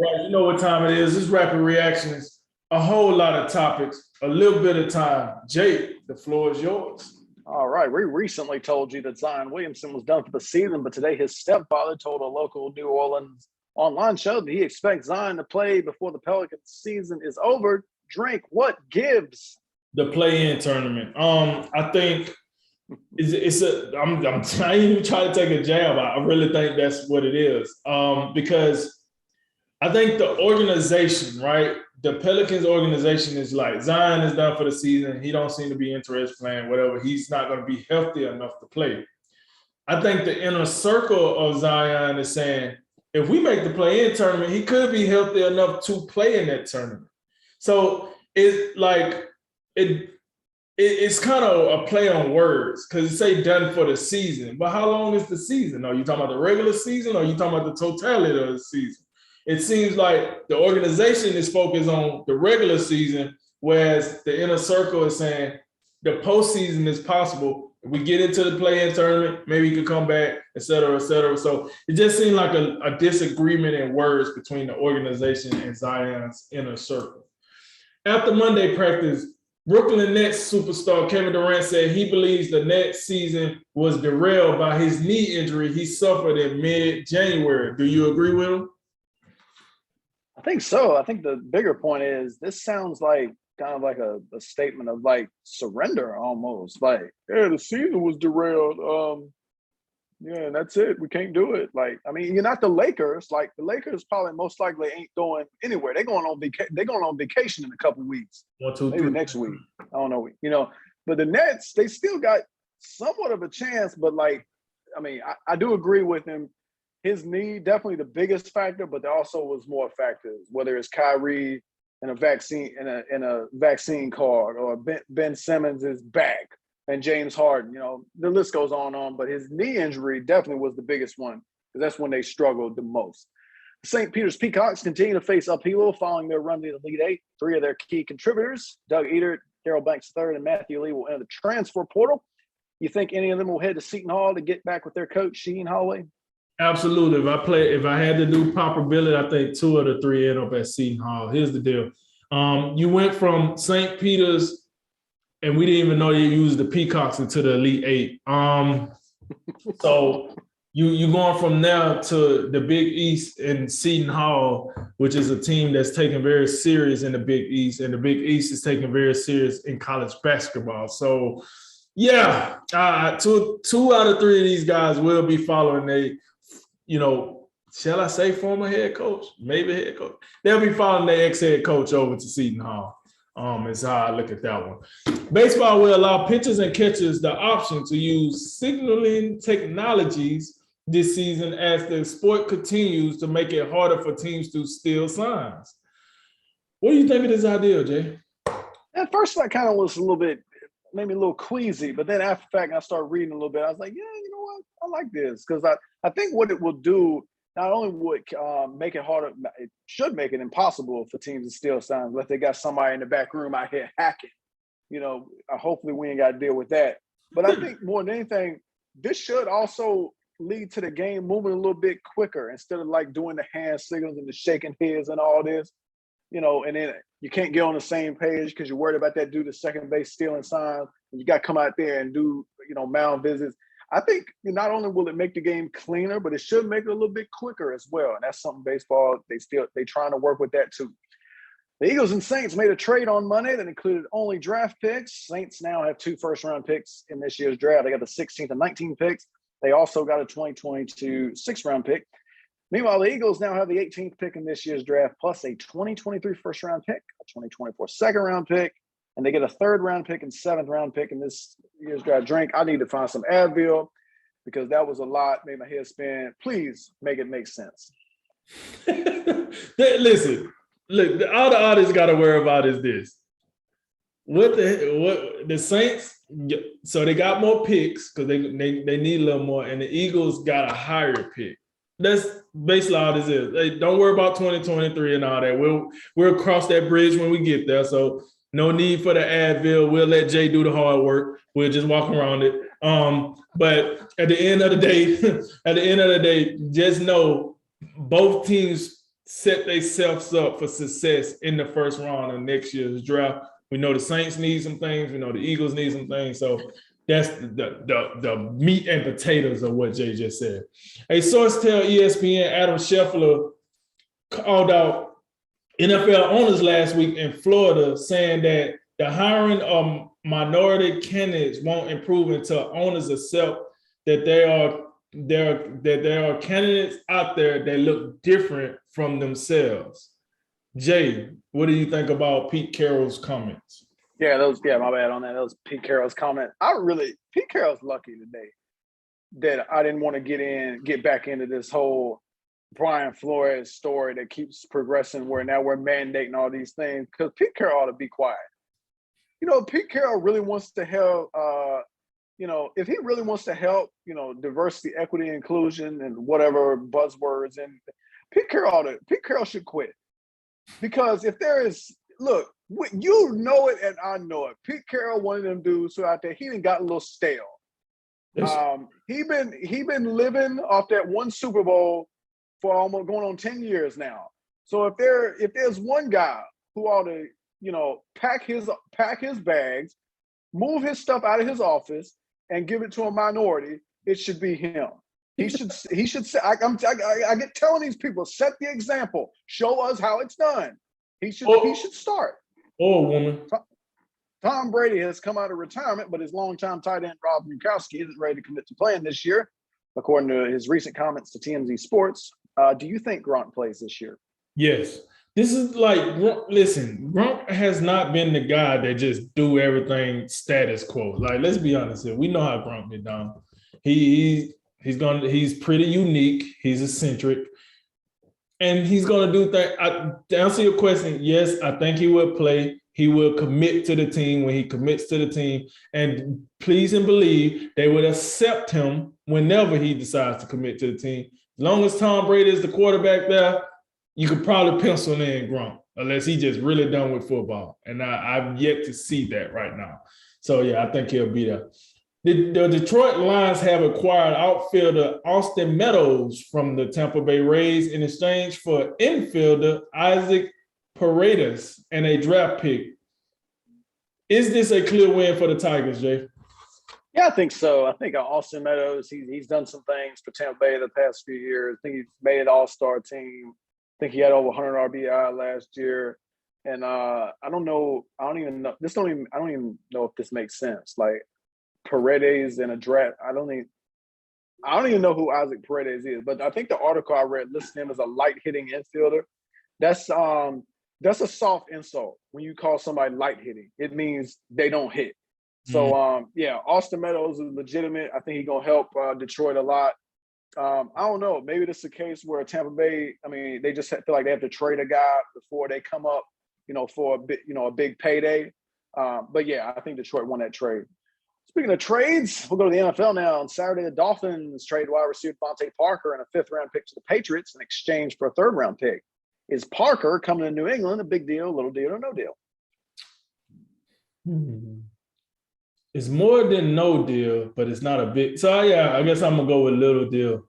Right, you know what time it is. This rapid reactions, a whole lot of topics, a little bit of time. Jake, the floor is yours. All right. We recently told you that Zion Williamson was done for the season, but today his stepfather told a local New Orleans online show that he expects Zion to play before the Pelicans season is over. Drink, what gives? The play-in tournament. I think I'm I ain't even trying to take a jab. I really think that's what it is. Because I think the organization, right? The Pelicans organization is like, Zion is done for the season. He don't seem to be interested playing, whatever. He's not going to be healthy enough to play. I think the inner circle of Zion is saying, if we make the play-in tournament, he could be healthy enough to play in that tournament. So it's like it's kind of a play on words because it say done for the season. But how long is the season? Are you talking about the regular season or are you talking about the totality of the season? It seems like the organization is focused on the regular season, whereas the inner circle is saying the postseason is possible. If we get into the play-in tournament, maybe he could come back, et cetera, et cetera. So it just seemed like a disagreement in words between the organization and Zion's inner circle. After Monday practice, Brooklyn Nets superstar Kevin Durant said he believes the Nets season was derailed by his knee injury he suffered in mid-January. Do you agree with him? I think so. I think the bigger point is this sounds like kind of like a statement of like surrender almost. Like, yeah, the season was derailed. Yeah, and that's it. We can't do it. Like, I mean, you're not the Lakers. Like, the Lakers probably most likely ain't going anywhere. They're going on vacation in a couple of weeks. Maybe next week. I don't know. But the Nets, they still got somewhat of a chance. But like, I mean, I do agree with him. His knee, definitely the biggest factor, but there also was more factors, whether it's Kyrie and a vaccine card, or Ben Simmons is back and James Harden. The list goes on. But his knee injury definitely was the biggest one because that's when they struggled the most. St. Peter's Peacocks continue to face upheaval following their run to the Elite Eight. Three of their key contributors, Doug Edert, Daryl Banks III, and Matthew Lee, will enter the transfer portal. You think any of them will head to Seton Hall to get back with their coach, Sheen Holloway? Absolutely. If I had to do probability, I think two of the three end up at Seton Hall. Here's the deal. You went from St. Peter's, and we didn't even know you used the Peacocks into the Elite Eight. So you going from there to the Big East and Seton Hall, which is a team that's taken very serious in the Big East, and the Big East is taken very serious in college basketball. So, yeah, two out of three of these guys will be following shall I say former head coach? Maybe head coach. They'll be following their ex-head coach over to Seton Hall. Is how I look at that one. Baseball will allow pitchers and catchers the option to use signaling technologies this season as the sport continues to make it harder for teams to steal signs. What do you think of this idea, Jay? At first, I kind of was made me a little queasy, but then after the fact, I started reading a little bit. I was like, yeah, you know what? I like this because I think what it will do, not only would make it harder, it should make it impossible for teams to steal signs, but if they got somebody in the back room out here hacking. Hopefully we ain't got to deal with that. But I think more than anything, this should also lead to the game moving a little bit quicker instead of like doing the hand signals and the shaking heads and all this. And then you can't get on the same page because you're worried about that dude at second base stealing signs. And you got to come out there and do, mound visits. I think not only will it make the game cleaner, but it should make it a little bit quicker as well. And that's something baseball, they trying to work with that too. The Eagles and Saints made a trade on Monday that included only draft picks. Saints now have 2 first-round picks in this year's draft. They got the 16th and 19th picks. They also got a 2022 6th-round pick. Meanwhile, the Eagles now have the 18th pick in this year's draft, plus a 2023 first-round pick, a 2024 second-round pick, and they get a 3rd-round pick and 7th-round pick in this year's draft. Drink, I need to find some Advil because that was a lot, made my head spin. Please make it make sense. Listen, look, all the audience got to worry about is this. What the Saints, so they got more picks because they need a little more, and the Eagles got a higher pick. That's basically all this is. Hey, don't worry about 2023 and all that. We'll cross that bridge when we get there. So no need for the Advil. We'll let Jay do the hard work. We'll just walk around it. But at the end of the day, just know both teams set themselves up for success in the first round of next year's draft. We know the Saints need some things. We know the Eagles need some things. So that's the meat and potatoes of what Jay just said. A source tell ESPN Adam Scheffler called out NFL owners last week in Florida, saying that the hiring of minority candidates won't improve until owners accept that there are candidates out there that look different from themselves. Jay, what do you think about Pete Carroll's comments? Yeah, my bad on that. That was Pete Carroll's comment. Pete Carroll's lucky today that I didn't want to get back into this whole Brian Flores story that keeps progressing where now we're mandating all these things, because Pete Carroll ought to be quiet. Pete Carroll really wants to help, if he really wants to help, diversity, equity, inclusion, and whatever buzzwords, and Pete Carroll should quit. Because if there is, look, you know it and I know it. Pete Carroll, one of them dudes who out there, he done got a little stale. He been living off that one Super Bowl for almost going on 10 years now. So if there's one guy who ought to, pack his bags, move his stuff out of his office, and give it to a minority, it should be him. He should say, I get telling these people, set the example, show us how it's done. He should start. Oh, woman. Tom Brady has come out of retirement, but his longtime tight end Rob Gronkowski isn't ready to commit to playing this year, according to his recent comments to TMZ Sports. Do you think Gronk plays this year? Yes. This is like, listen, Gronk has not been the guy that just do everything status quo. Like, let's be honest here. We know how Gronk get down. He's pretty unique. He's eccentric. And he's going to do things. To answer your question, yes, I think he will play. He will commit to the team when he commits to the team. And please and believe they would accept him whenever he decides to commit to the team. As long as Tom Brady is the quarterback there, you could probably pencil in Gronk, unless he just really done with football. And I've yet to see that right now. So, yeah, I think he'll be there. The Detroit Lions have acquired outfielder Austin Meadows from the Tampa Bay Rays in exchange for infielder Isaac Paredes and a draft pick. Is this a clear win for the Tigers, Jay? Yeah, I think so. I think Austin Meadows, he's done some things for Tampa Bay the past few years. I think he's made an all-star team. I think he had over 100 RBI last year. And I don't even know if this makes sense. Like, Paredes in a draft. I don't even know who Isaac Paredes is, but I think the article I read listed him as a light hitting infielder. That's a soft insult when you call somebody light hitting. It means they don't hit. So Austin Meadows is legitimate. I think he's gonna help Detroit a lot. I don't know. Maybe this is a case where Tampa Bay, they just feel like they have to trade a guy before they come up, for a big payday. But yeah, I think Detroit won that trade. Speaking of trades, we'll go to the NFL now. On Saturday, the Dolphins trade wide receiver Devontae Parker and a 5th-round pick to the Patriots in exchange for a 3rd-round pick. Is Parker coming to New England a big deal, little deal, or no deal? It's more than no deal, but it's not a big. So, yeah, I guess I'm going to go with little deal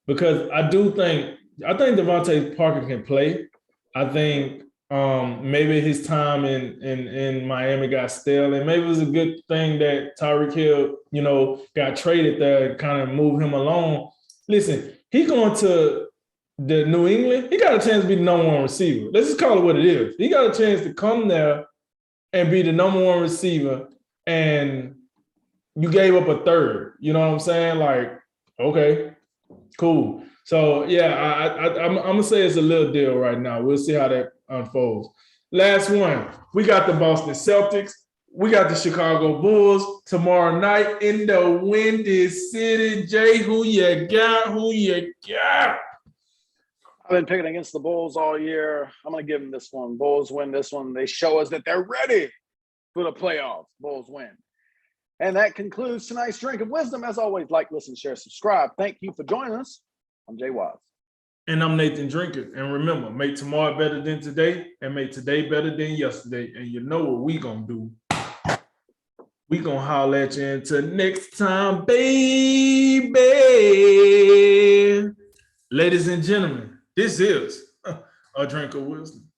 because I think Devontae Parker can play. I think maybe his time in Miami got stale, and maybe it was a good thing that Tyreek Hill, got traded there and kind of move him along. Listen, he going to the New England. He got a chance to be the number 1 receiver. Let's just call it what it is. He got a chance to come there and be the number 1 receiver, and you gave up a 3rd. You know what I'm saying? Like, okay, cool. So yeah, I'm gonna say it's a little deal right now. We'll see how that unfolds. Last one, we got the Boston Celtics. We got the Chicago Bulls tomorrow night in the Windy City. Jay, who you got? I've been picking against the Bulls all year. I'm going to give them this one. Bulls win this one. They show us that they're ready for the playoffs. Bulls win. And that concludes tonight's Drink of Wisdom. As always, like, listen, share, subscribe. Thank you for joining us. I'm Jay Wise. And I'm Nathan Drinker. And remember, make tomorrow better than today and make today better than yesterday. And you know what we going to do. We going to holler at you until next time, baby. Ladies and gentlemen, this is A drink of wisdom.